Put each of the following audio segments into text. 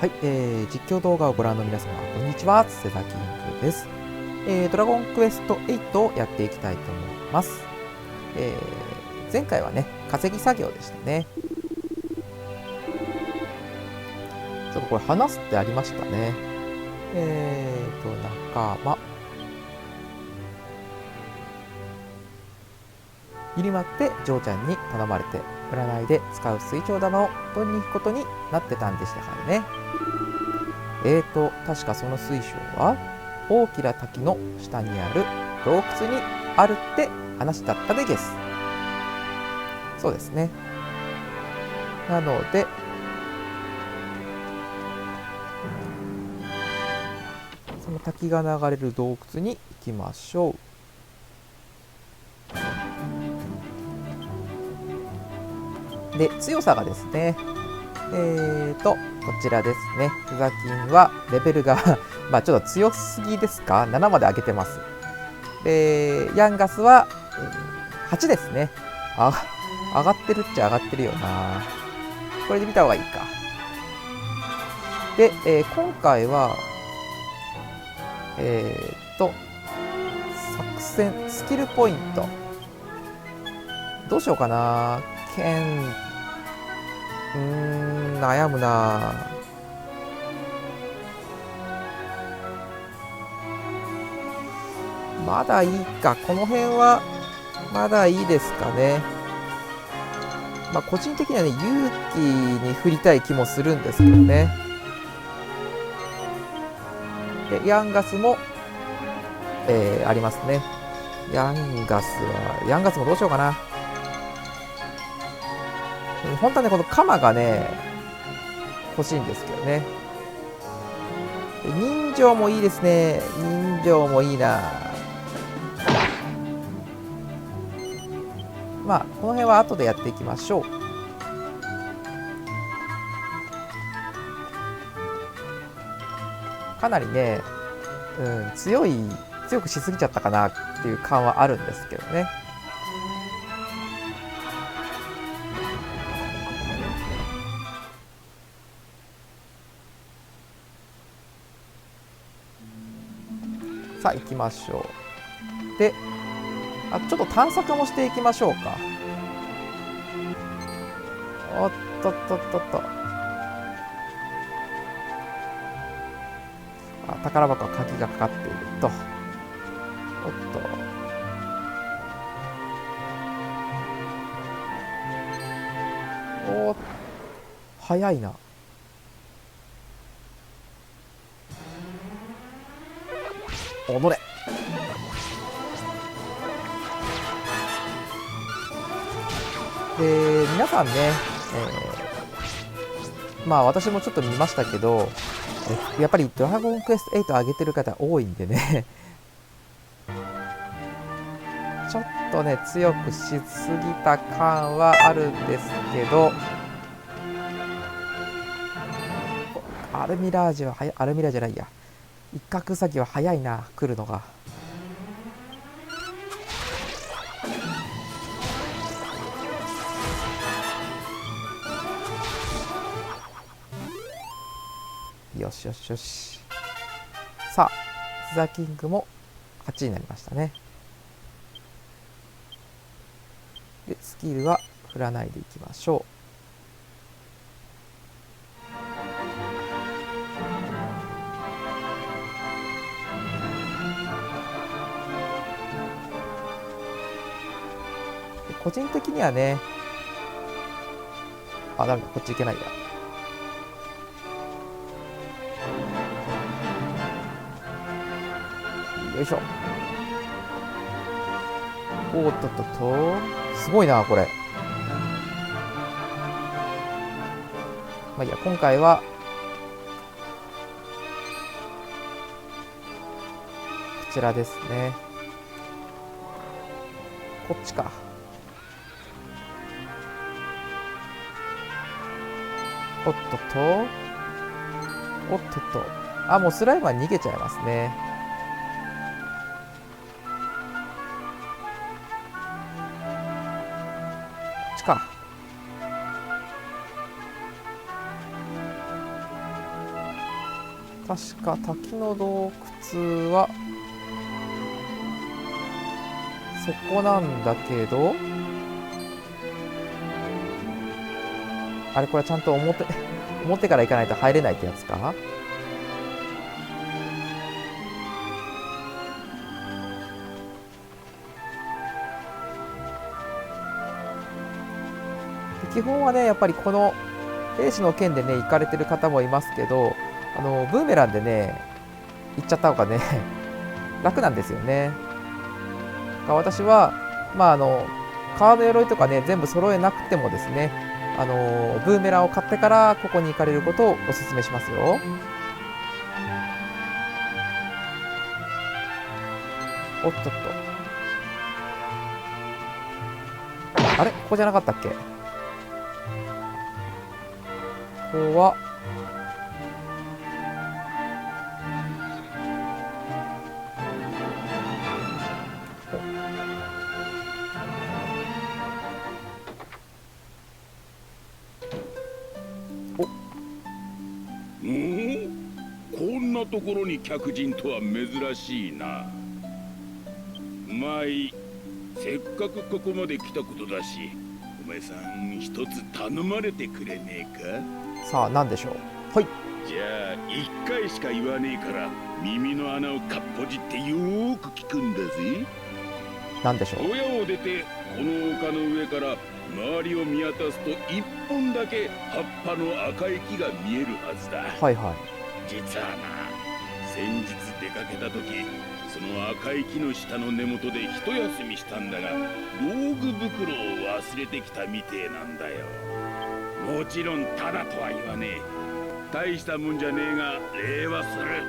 はい、実況動画をご覧の皆様、こんにちは。瀬崎インクです。ドラゴンクエスト8をやっていきたいと思います。前回はね、稼ぎ作業でしたね。ちょっとこれ話すってありましたね。仲間。入り待ってジョーちゃんに頼まれて、占いで使う水晶玉を取りに行くことになってたんでしたからね。確かその水晶は大きな滝の下にある洞窟にあるって話だったでゲス。そうですね。なのでその滝が流れる洞窟に行きましょう。で、強さがですね、こちらですね。フザキンはレベルがまあちょっと強すぎですか、7まで上げてます。で、ヤンガスは、8ですね。上がってるっちゃ上がってるよな。これで見た方がいいか。で、今回は作戦スキルポイントどうしようかな。悩むな。まだいいか。この辺はまだいいですかね。まあ個人的にはね、勇気に振りたい気もするんですけどね。で、ヤンガスも、ありますね。ヤンガスもどうしようかな。本当はね、このカマがね、欲しいんですけどね。人情もいいですね。人情もいいな。まあ、この辺は後でやっていきましょう。かなりね、強くしすぎちゃったかなっていう感はあるんですけどね。さあ行きましょう。で、ちょっと探索もしていきましょうか。おっとっとっとっと。宝箱は鍵がかかっていると。おっと。早いな。おのれ。で、皆さんね、まあ私もちょっと見ましたけど、やっぱりドラゴンクエスト8上げてる方多いんでねちょっとね強くしすぎた感はあるんですけど、アルミラージュじゃないや、一攫ウサギは早いな、来るのが。よしよしよし。さあスザキングも8になりましたね。でスキルは振らないでいきましょう。で個人的にはね、ダメだ、こっち行けないや。よいしょ。おっとっとっと、すごいなこれ。まあいいや、今回はこちらですね。こっちか。おっとっと、おっとっと。もうスライムは逃げちゃいますね。こっちか。確か滝の洞窟はそこなんだけど、あれこれちゃんと表から行かないと入れないってやつか。基本はねやっぱりこの兵士の剣でね行かれてる方もいますけど、ブーメランでね行っちゃった方がね楽なんですよね。私は革の鎧とかね全部揃えなくてもですね、ブーメランを買ってからここに行かれることをお勧めしますよ。おっとっと、あれここじゃなかったっけ。ここはこんなところに客人とは珍しいな。まあいい、せっかくここまで来たことだし、お前さん一つ頼まれてくれねえか。さあ何でしょう。はい、じゃあ一回しか言わねえから耳の穴をかっぽじってよーく聞くんだぜ。何でしょう。親を出てこの丘の上から周りを見渡すと一本だけ葉っぱの赤い木が見えるはずだ。はいはい。実はな、先日出かけた時、その赤い木の下の根元で一休みしたんだが、道具袋を忘れてきたみてえなんだよ。もちろんただとは言わねえ。大したもんじゃねえが礼はする。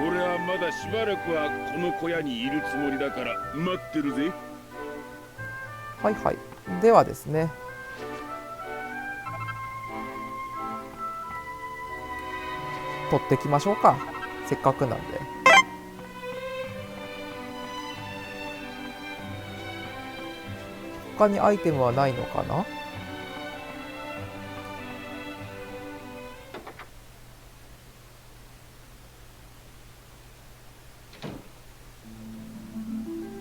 俺はまだしばらくはこの小屋にいるつもりだから待ってるぜ。はいはい。ではですね、取ってきましょうか、せっかくなんで。他にアイテムはないのかな。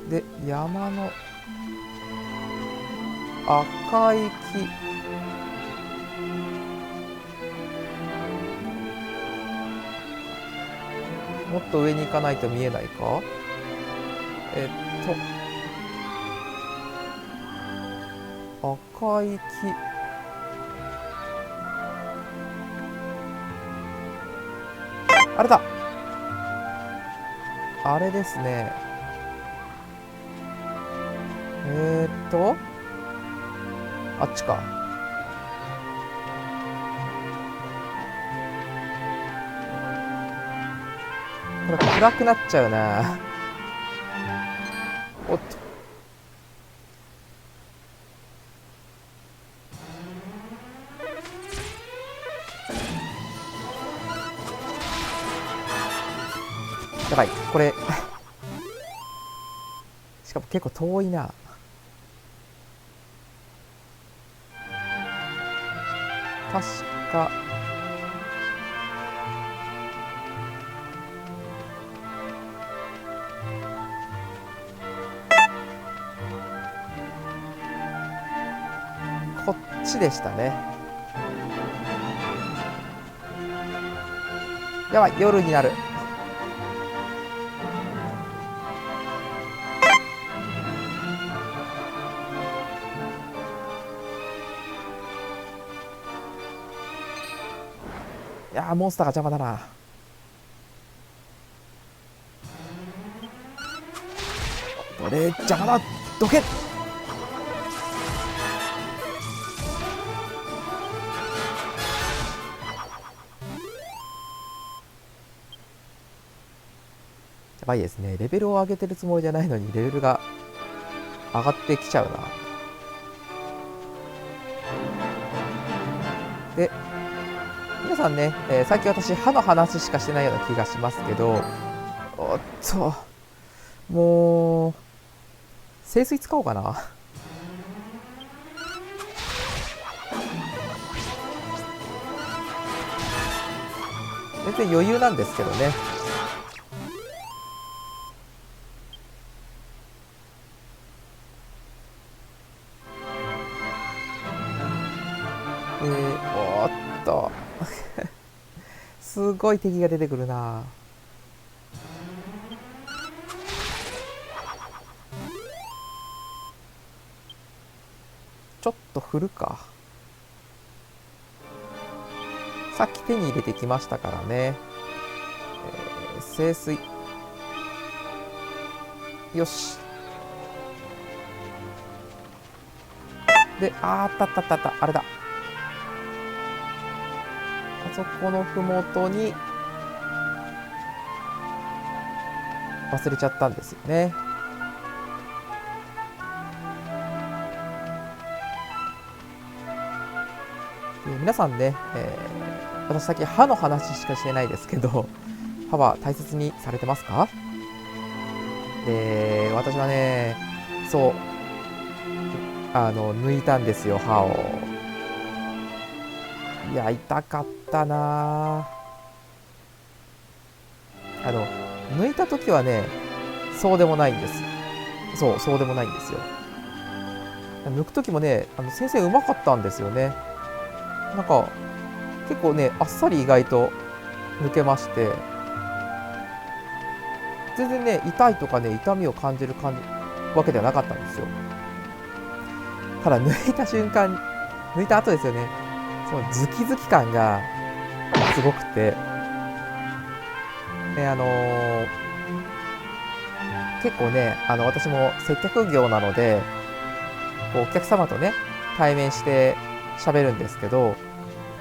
で、山の赤い木、もっと上に行かないと見えないか。赤い木、あれだ、あれですね。あっちか。これ暗くなっちゃうな。おっと、やばいこれしかも結構遠いな。確かこっちでしたね。やばい、夜になる。いやー、モンスターが邪魔だな。これ邪魔だ、どけ。やばいですね。レベルを上げてるつもりじゃないのにレベルが上がってきちゃうな。で、皆さんね、さっき私歯の話しかしてないような気がしますけど、おっと、もう清水使おうかな。全然余裕なんですけどね。おーっとすごい敵が出てくるな。ちょっと振るか。さっき手に入れてきましたからね。清水。よし。で、あったあったあったあった、あれだ。あそこのふもとに忘れちゃったんですよね。皆さんね、私さっき歯の話しかしてないですけど、歯は大切にされてますか？で、私はね、そう、抜いたんですよ、歯を。いや、痛かったな。抜いた時はね、そうでもないんです。そうでもないんですよ。抜く時もね、先生うまかったんですよね。なんか結構ね、あっさり意外と抜けまして、全然ね、痛いとかね、痛みを感じるわけではなかったんですよ。ただ抜いた瞬間、抜いた後ですよね、そのズキズキ感がすごくて、で結構ね、私も接客業なので、こうお客様とね、対面して喋るんですけど、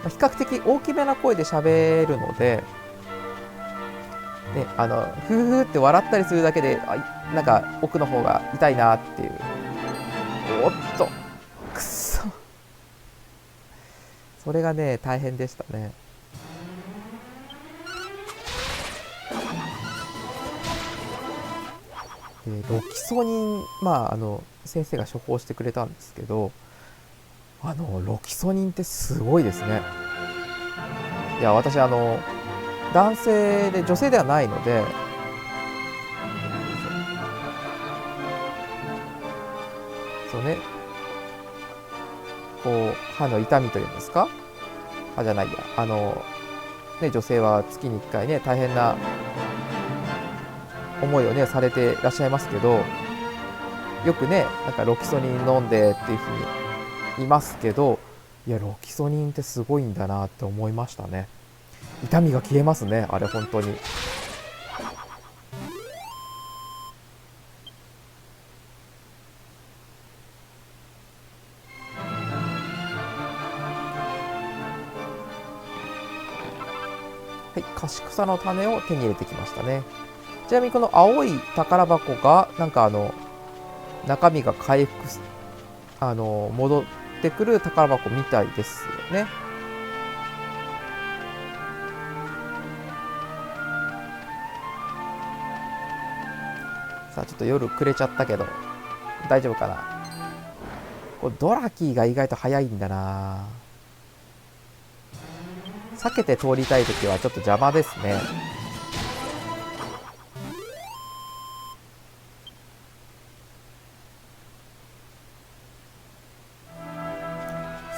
比較的大きめな声で喋るので、ね、ふふふって笑ったりするだけで、なんか奥の方が痛いなっていう。おっと、くっそ。それがね、大変でしたね。で、ロキソニン、先生が処方してくれたんですけど、ロキソニンってすごいですね。いや、私、男性で、女性ではないので、そうね、こう、歯の痛みというんですか？歯じゃないや、ね、女性は月に1回ね、大変な思いをね、されていらっしゃいますけど、よくね、なんかロキソニン飲んでっていうふうに言いますけど、いや、ロキソニンってすごいんだなって思いましたね。痛みが消えますね、あれ本当に。はい、カシクサの種を手に入れてきましたね。ちなみにこの青い宝箱が、なんか中身が回復す、戻ってくる宝箱みたいですよね。さあ、ちょっと夜暮れちゃったけど、大丈夫かな。これドラキーが意外と早いんだな。避けて通りたいときはちょっと邪魔ですね。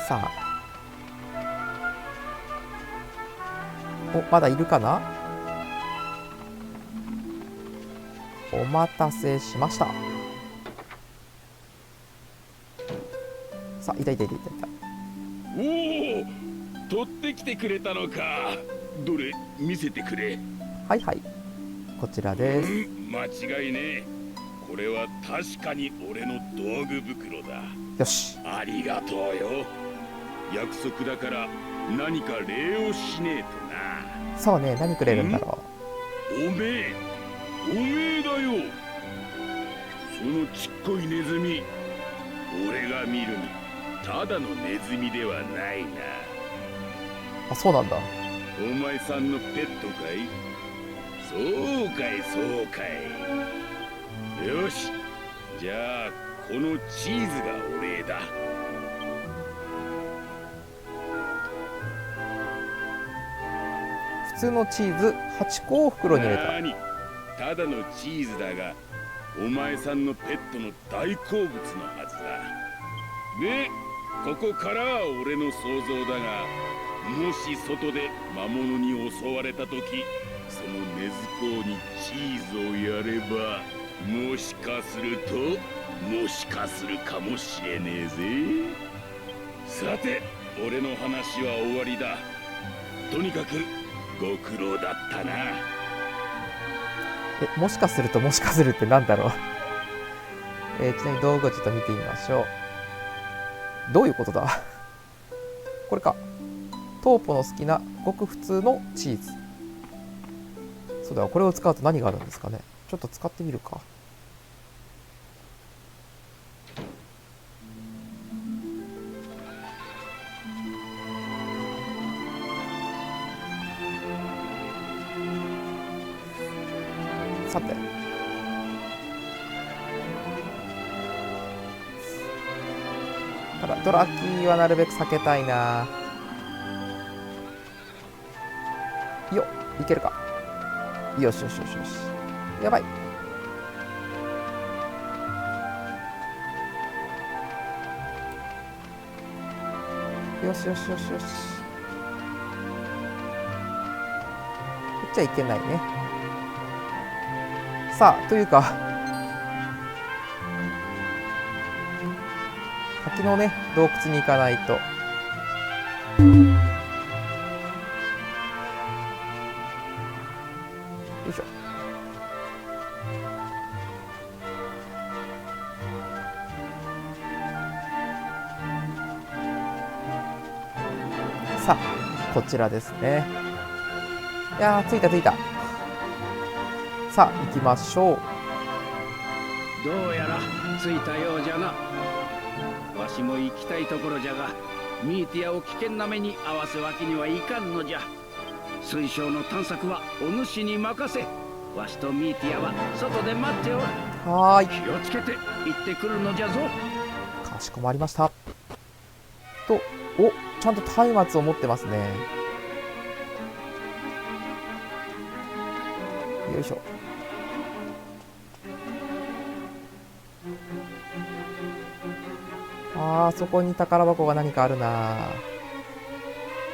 さあ。お、まだいるかな。お待たせしました。さあ、いたいたいたいたいた。おお、取ってきてくれたのか。どれ見せてくれ。はいはい、こちらです。間違いねえ。これは確かに俺の道具袋だ。よし。ありがとうよ。約束だから何か礼をしねえとな。そうね、何くれるんだろおめえだよ。そのちっこいネズミ、俺が見るにただのネズミではないな。う。あ、そうなんだ。お前さんのペットかい？そうかいそうかい。よし、じゃあこのチーズがお礼だ。普普通のチーズ8個を袋に入れた。ただのチーズだが、お前さんのペットの大好物のはずだ。で、ここからは俺の想像だが、もし外で魔物に襲われた時、その根津公にチーズをやれば、もしかするともしかするかもしれねえぜ。さて、俺の話は終わりだ。とにかくご苦労だったな。もしかするともしかするってなんだろう。ちなみに道具をちょっと見てみましょう。どういうことだ。これか。トーポの好きなごく普通のチーズ。そうだ、これを使うと何があるんですかね。ちょっと使ってみるか。さて、ただドラキーはなるべく避けたいな。よっ、いけるか。よしよしよしよし。やばい。よしよしよしよし。こっちはいけないね。さあ、というか滝のね、洞窟に行かないと。よいしょ。さあ、こちらですね。いやー、着いた着いた。さあ、行きましょう。どうやら着いたようじゃな。わしも行きたいところじゃが、ミーティアを危険な目に遭わすわけにはいかんのじゃ。水晶の探索はお主に任せ。わしとミーティアは外で待っておる。はーい。気をつけて行ってくるのじゃぞ。かしこまりました。と、お、ちゃんと松明を持ってますね。よいしょ。あそこに宝箱が何かあるな。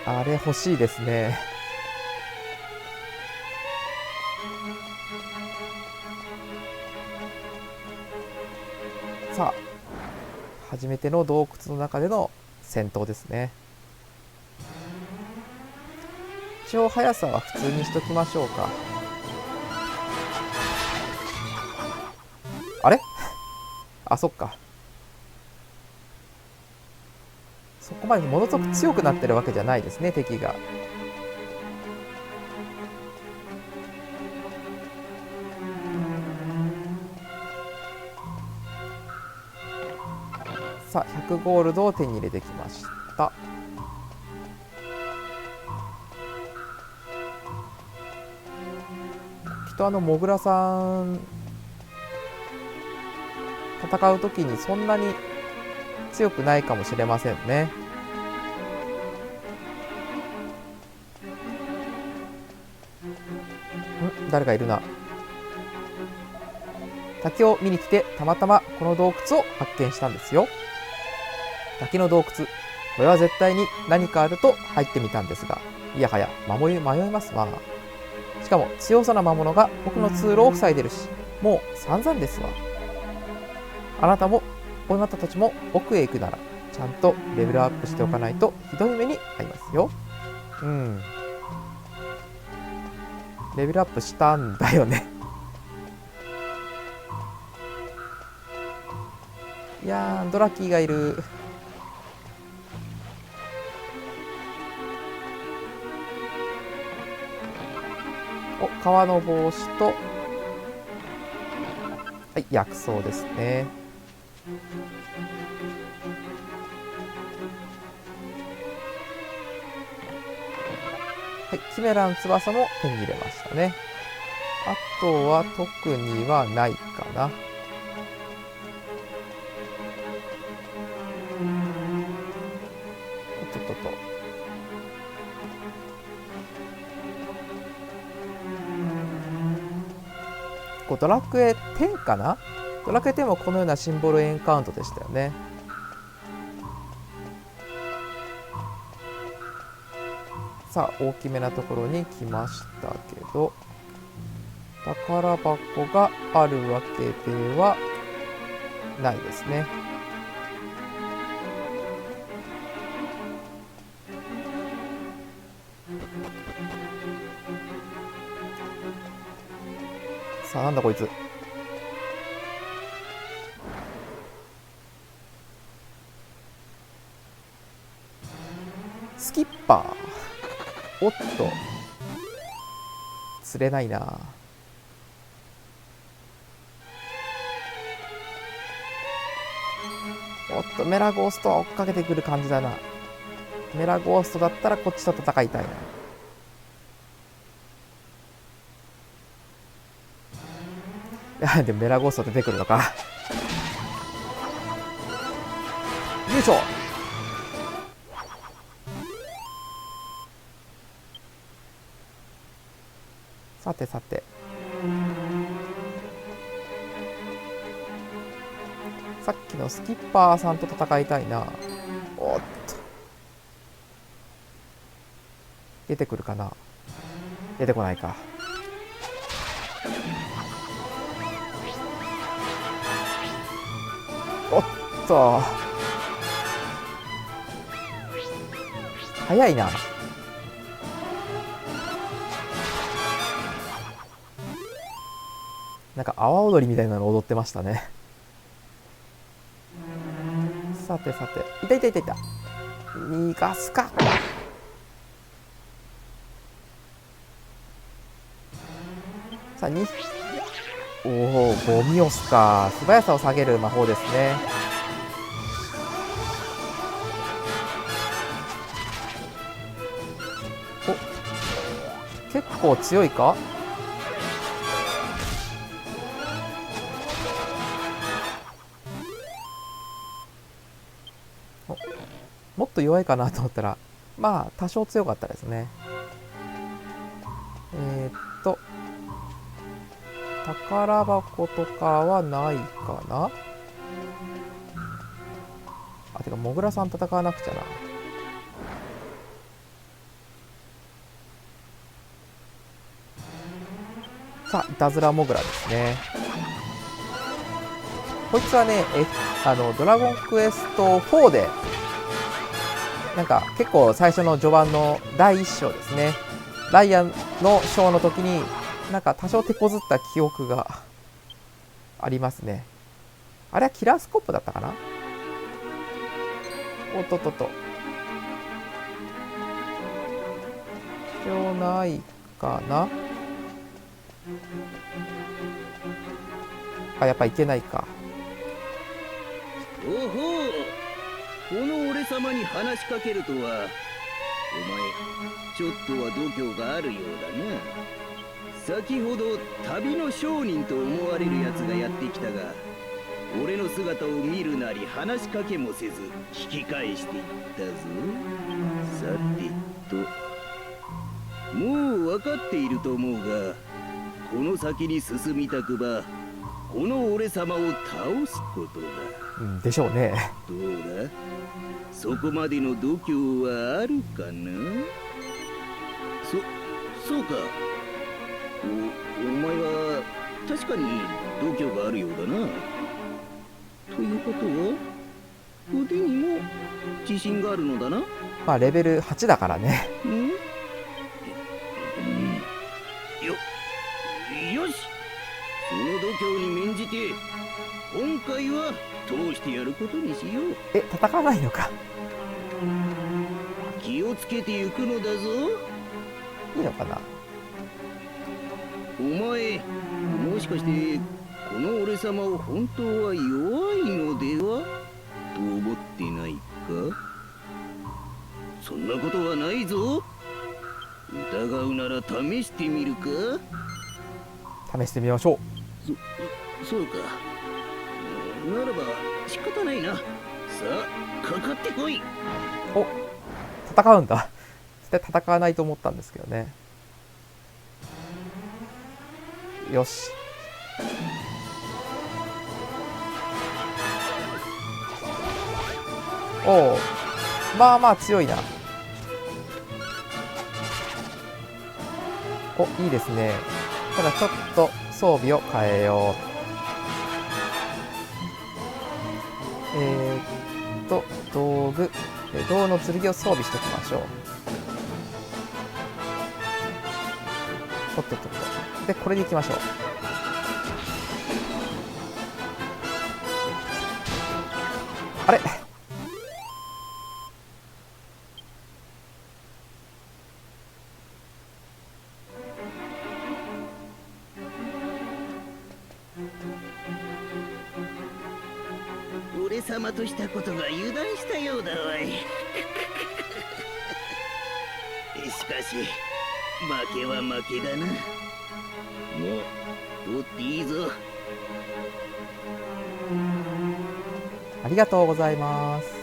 あれ欲しいですね。さあ、初めての洞窟の中での戦闘ですね。一応速さは普通にしときましょうか。あれあ、そっか。そこまでものすごく強くなってるわけじゃないですね、敵が。さあ、100ゴールドを手に入れてきました。きっとモグラさん戦う時にそんなに強くないかもしれませんね。誰かいるな。滝を見に来てたまたまこの洞窟を発見したんですよ。滝の洞窟、これは絶対に何かあると入ってみたんですが、いやはや迷いますわ。しかも強そうな魔物が僕の通路を塞いでるし、もう散々ですわ。あなたたちも奥へ行くならちゃんとレベルアップしておかないとひどい目に遭いますよ。レベルアップしたんだよね。いやー、ドラキーがいる。お、革の帽子と、はい、薬草ですね。はい、キメラの翼も手に入れましたね。あとは特にはないかな。こうドラクエ10かな、ドラクエ10もこのようなシンボルエンカウントでしたよね。さあ大きめなところに来ましたけど、宝箱があるわけではないですね。さあなんだこいつ。スキッパー。おっと釣れないな。おっとメラゴーストは追っかけてくる感じだな。メラゴーストだったらこっちと戦いたいな。いやでもメラゴースト出てくるのか。よいしょ。さてさて、さっきのスキッパーさんと戦いたいな。おっと出てくるかな。出てこないか。おっと早いな。なんか阿波踊りみたいなの踊ってましたね。さてさて、いたいたいたいた。逃がすか。さあ2、おおゴミオスか。素早さを下げる魔法ですね。お、結構強いか。もっと弱いかなと思ったら、まあ多少強かったですね。宝箱とかはないかな。あ、てかモグラさん戦わなくちゃな。さあいたずらモグラですね。こいつはね、ドラゴンクエスト4でなんか結構最初の序盤の第1章ですね、ライアンの章の時になんか多少手こずった記憶がありますね。あれはキラースコープだったかな。おっとっとっと、必要ないかな。あ、やっぱいけないか。おほう、この俺様に話しかけるとは、お前ちょっとは度胸があるようだな。先ほど旅の商人と思われるやつがやってきたが、俺の姿を見るなり話しかけもせず引き返していったぞ。さてと、もう分かっていると思うが、この先に進みたくばこの俺様を倒すことだ。うんでしょうね。どうだ、そこまでの度胸はあるかな。そうか。お前は確かに度胸があるようだな。ということは腕にも自信があるのだな。まあレベル8だからね。よし、その度胸に免じて今回は通してやることにしよう。戦わないのか。気をつけて行くのだぞ。いいのかな。お前、もしかしてこの俺様を本当は弱いのではと思ってないか。そんなことはないぞ。疑うなら試してみるか。試してみましょう。そうか。ならば仕方ないな。さあかかってこい。お、戦うんだ。絶対戦わないと思ったんですけどね。よし、おお、まあまあ強いな。お、いいですね。ただちょっと装備を変えよう。道具、銅の剣を装備しておきましょう。おっとっとっと。で、これでいきましょう。あれ、俺様としたことが油断したようだわい。しかし負けは負けだな。もう取っていいぞ。ありがとうございます。